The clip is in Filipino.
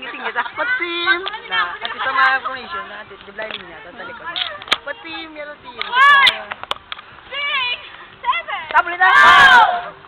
Singit-singit ah. Patim! Na, at sa mga formation na atin, di blind niya, tatalikod. Patim! Yellow team! Tapos na!